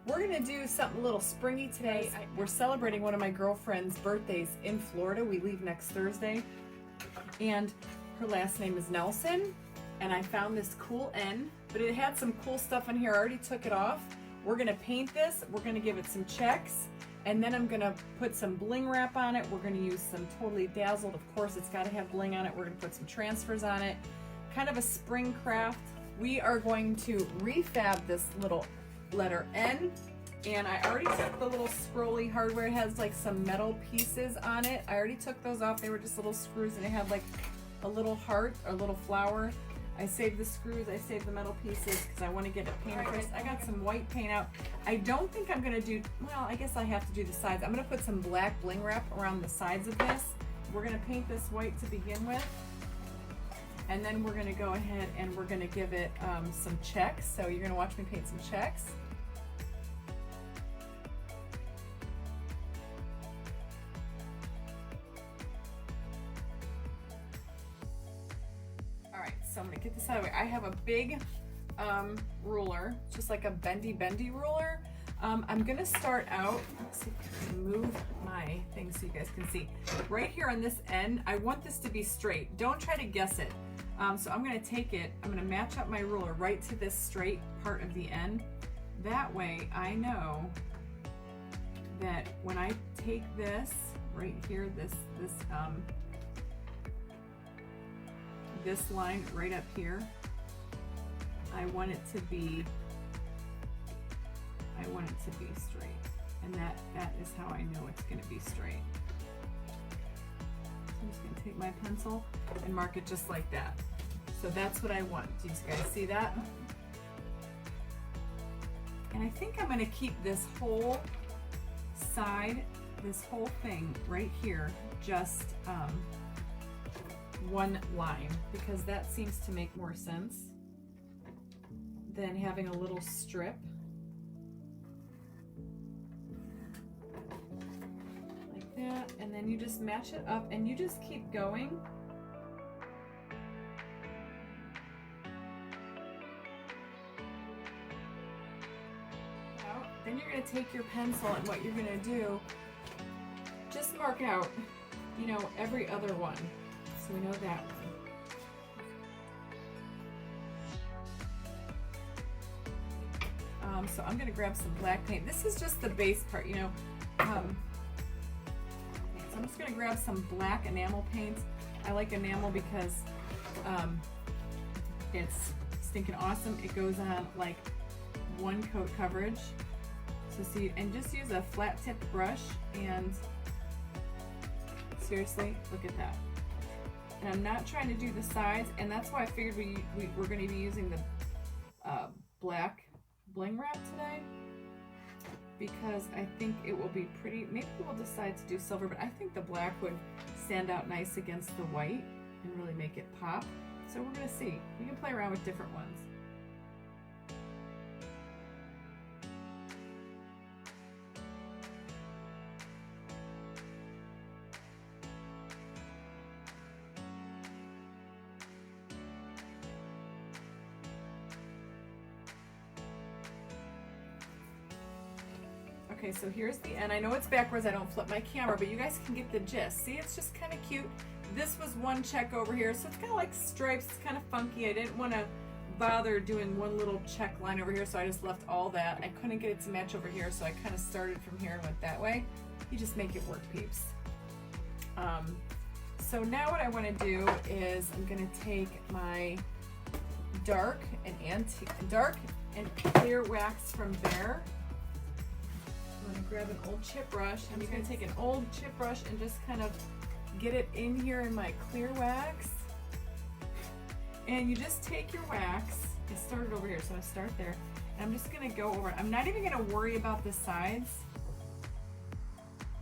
We're gonna do something a little springy today. We're celebrating one of my girlfriend's birthdays in Florida. We leave next Thursday. And her last name is Nelson. And I found this cool N, but it had some cool stuff in here. I already took it off. We're gonna paint this. We're gonna give it some checks. And then I'm gonna put some bling wrap on it. We're gonna use some Totally Dazzled. Of course, it's gotta have bling on it. We're gonna put some transfers on it. Kind of a spring craft. We are going to refab this little letter N, and I already took the little scrolly hardware. It has like some metal pieces on it. I already took those off. They were just little screws, and it had like a little heart or a little flower. I saved the screws, I saved the metal pieces because I want to get it painted first. I got some white paint out. I don't think I'm gonna do, well, I guess I have to do the sides. I'm gonna put some black bling wrap around the sides of this. We're gonna paint this white to begin with. And then we're gonna go ahead and we're gonna give it some checks. So you're gonna watch me paint some checks. All right, so I'm gonna get this out of the way. I have a big ruler, just like a bendy ruler. I'm gonna start out, let's see if I can move my thing so you guys can see. Right here on this end, I want this to be straight. Don't try to guess it. So I'm gonna take it, I'm gonna match up my ruler right to this straight part of the end. That way I know that when I take this right here, this line right up here, I want it to be straight. And that is how I know it's gonna be straight. So I'm just gonna take my pencil and mark it just like that. So that's what I want. Do you guys see that? And I think I'm gonna keep this whole side, this whole thing right here, just one line, because that seems to make more sense than having a little strip. Like that, and then you just match it up and you just keep going. Then you're going to take your pencil and what you're going to do, just mark out, you know, every other one. So we know that one. So I'm going to grab some black paint. This is just the base part, you know. So I'm just going to grab some black enamel paint. I like enamel because it's stinking awesome. It goes on like one coat coverage. So see, and just use a flat tipped brush, and seriously, look at that. And I'm not trying to do the sides, and that's why I figured we're going to be using the black bling wrap today, because I think it will be pretty. Maybe we'll decide to do silver, but I think the black would stand out nice against the white and really make it pop. So we're going to see. We can play around with different ones. Okay, so here's the end. I know it's backwards, I don't flip my camera, but you guys can get the gist. See, it's just kind of cute. This was one check over here, so it's kind of like stripes. It's kind of funky. I didn't want to bother doing one little check line over here, so I just left all that. I couldn't get it to match over here, so I kind of started from here and went that way. You just make it work, peeps. So now what I want to do is I'm going to take my dark and clear wax from there. I'm going to grab an old chip brush. I'm just going to take an old chip brush and just kind of get it in here in my clear wax. And you just take your wax. I started over here, so I start there. And I'm just going to go over. I'm not even going to worry about the sides.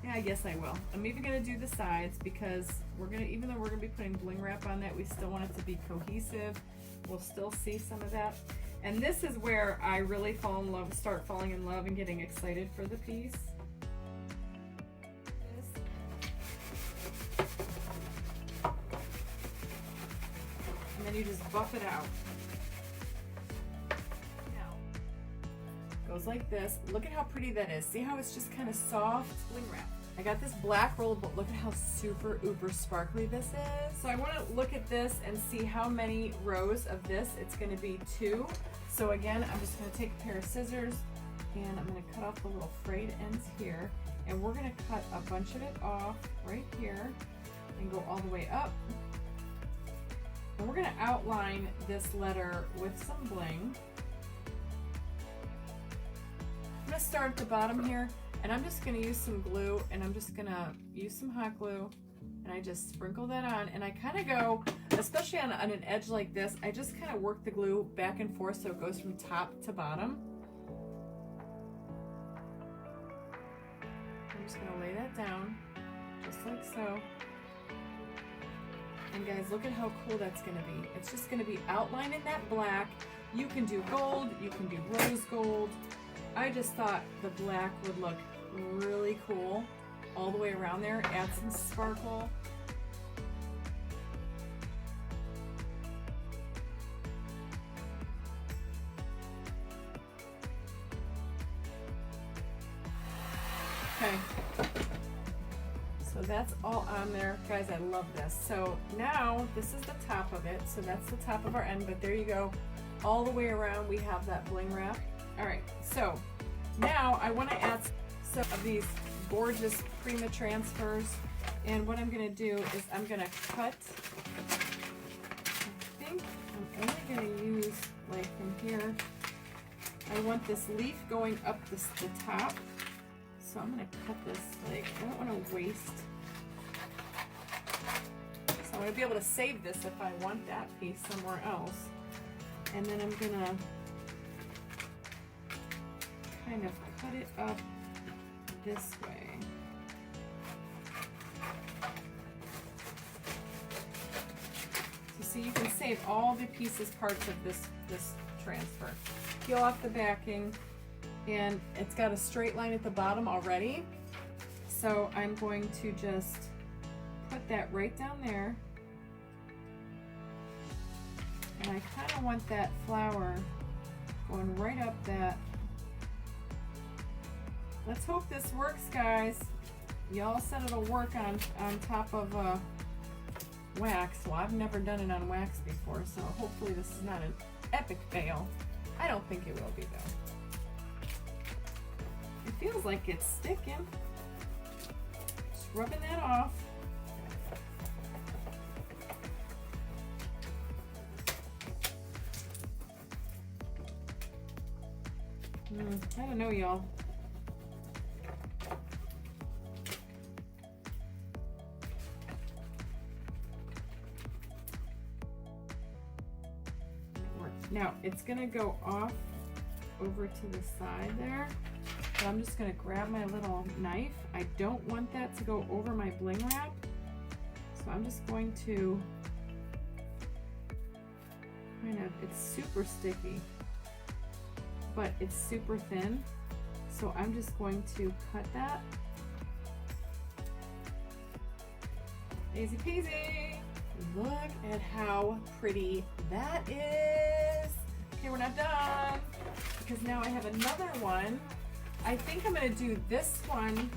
Yeah, I guess I will. I'm even going to do the sides because we're going to, even though we're going to be putting bling wrap on that, we still want it to be cohesive. We'll still see some of that. And this is where I really fall in love, start falling in love and getting excited for the piece. And then you just buff it out. Now, go goes like this. Look at how pretty that is. See how it's just kind of soft? Bling wrap. I got this black roll, but look at how super uber sparkly this is. So I want to look at this and see how many rows of this. It's going to be 2. So again, I'm just going to take a pair of scissors and I'm going to cut off the little frayed ends here. And we're going to cut a bunch of it off right here and go all the way up. And we're going to outline this letter with some bling. I'm going to start at the bottom here, and I'm just going to use some glue, and I'm just going to use some hot glue, and I just sprinkle that on, and I kind of go, especially on an edge like this, I just kind of work the glue back and forth so it goes from top to bottom. I'm just going to lay that down, just like so. And guys, look at how cool that's going to be. It's just going to be outlined in that black. You can do gold, you can do rose gold. I just thought the black would look really cool all the way around there. Add some sparkle. Okay. So that's all on there. Guys, I love this. So now this is the top of it. So that's the top of our end, but there you go. All the way around we have that bling wrap. All right, so now I want to add some of these gorgeous Prima transfers. And what I'm going to do is I'm going to cut, I think I'm only going to use like from here. I want this leaf going up the top. So I'm going to cut this, like, I don't want to waste. So I'm going to be able to save this if I want that piece somewhere else. And then I'm going to kind of cut it up this way. So see, you can save all the pieces, parts of this transfer. Peel off the backing, and it's got a straight line at the bottom already. So I'm going to just put that right down there. And I kind of want that flower going right up that. Let's hope this works, guys. Y'all said it'll work on top of wax. Well, I've never done it on wax before, so hopefully this is not an epic fail. I don't think it will be, though. It feels like it's sticking. Just rubbing that off. I don't know, y'all. Now it's gonna go off over to the side there. So I'm just gonna grab my little knife. I don't want that to go over my bling wrap. So I'm just going to kind of, it's super sticky, but it's super thin. So I'm just going to cut that. Easy peasy. Look at how pretty that is. Okay, we're not done, because now I have another one. I think I'm gonna do this one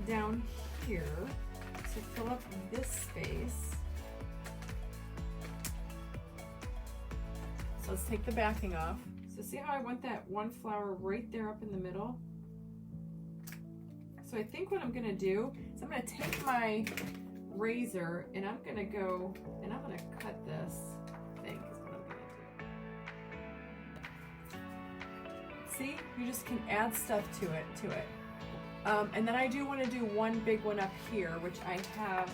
down here to fill up this space. So let's take the backing off. So see how I want that one flower right there up in the middle? So I think what I'm gonna do is I'm gonna take my razor and I'm gonna go and I'm gonna cut this. I think is what I'm gonna do. See, you just can add stuff to it. And then I do want to do one big one up here, which I have.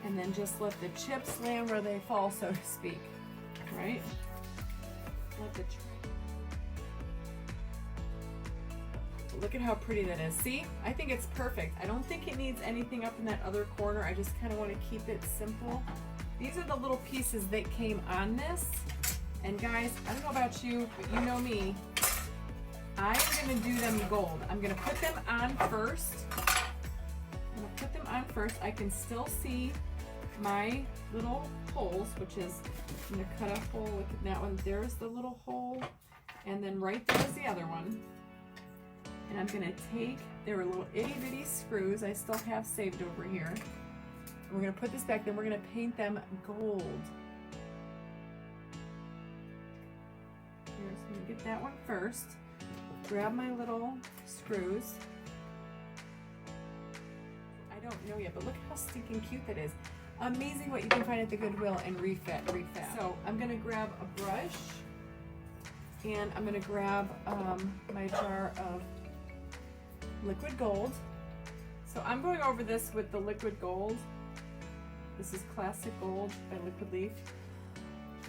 And then just let the chips land where they fall, so to speak. Right? Let the Look at how pretty that is. See, I think it's perfect. I don't think it needs anything up in that other corner. I just kind of want to keep it simple. These are the little pieces that came on this. And guys, I don't know about you, but you know me. I'm going to do them gold. I'm going to put them on first. I can still see my little holes, which is, I'm gonna cut a hole, look at that one, there's the little hole, and then right there's the other one. And I'm gonna take, there were little itty bitty screws I still have saved over here. And we're gonna put this back, then we're gonna paint them gold. Here's, I'm gonna get that one first. Grab my little screws. I don't know yet, but look how stinking cute that is. Amazing what you can find at the Goodwill and refit. So I'm gonna grab a brush, and I'm gonna grab my jar of liquid gold. So I'm going over this with the liquid gold. This is Classic Gold by Liquid Leaf.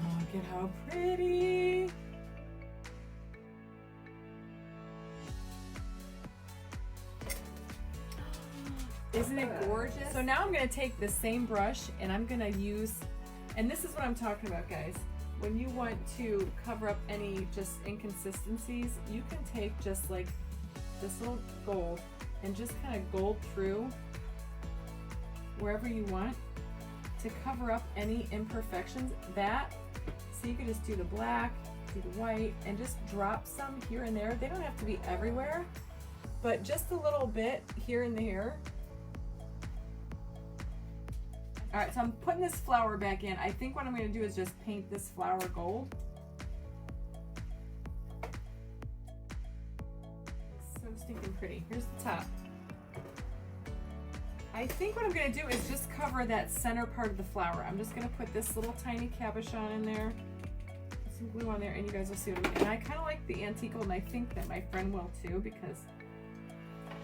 Oh, look at how pretty. Isn't it gorgeous? So now I'm gonna take the same brush and I'm gonna use, and this is what I'm talking about, guys. When you want to cover up any just inconsistencies, you can take just like this little gold and just kind of gold through wherever you want to cover up any imperfections. So you could just do the black, do the white, and just drop some here and there. They don't have to be everywhere, but just a little bit here and there. All right, so I'm putting this flower back in. I think what I'm gonna do is just paint this flower gold. So stinking pretty. Here's the top. I think what I'm gonna do is just cover that center part of the flower. I'm just gonna put this little tiny cabochon in there, some glue on there, and you guys will see what I mean. And I kind of like the antique gold, and I think that my friend will too, because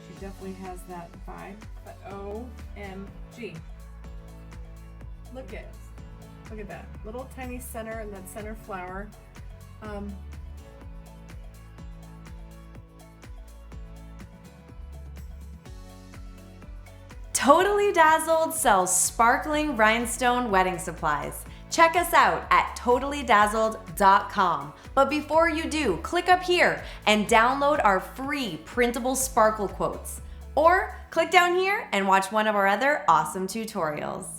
she definitely has that vibe. But OMG. Look at that little tiny center and that center flower. Totally Dazzled sells sparkling rhinestone wedding supplies. Check us out at totallydazzled.com. But before you do, click up here and download our free Printable Sparkle Quotes. Or click down here and watch one of our other awesome tutorials.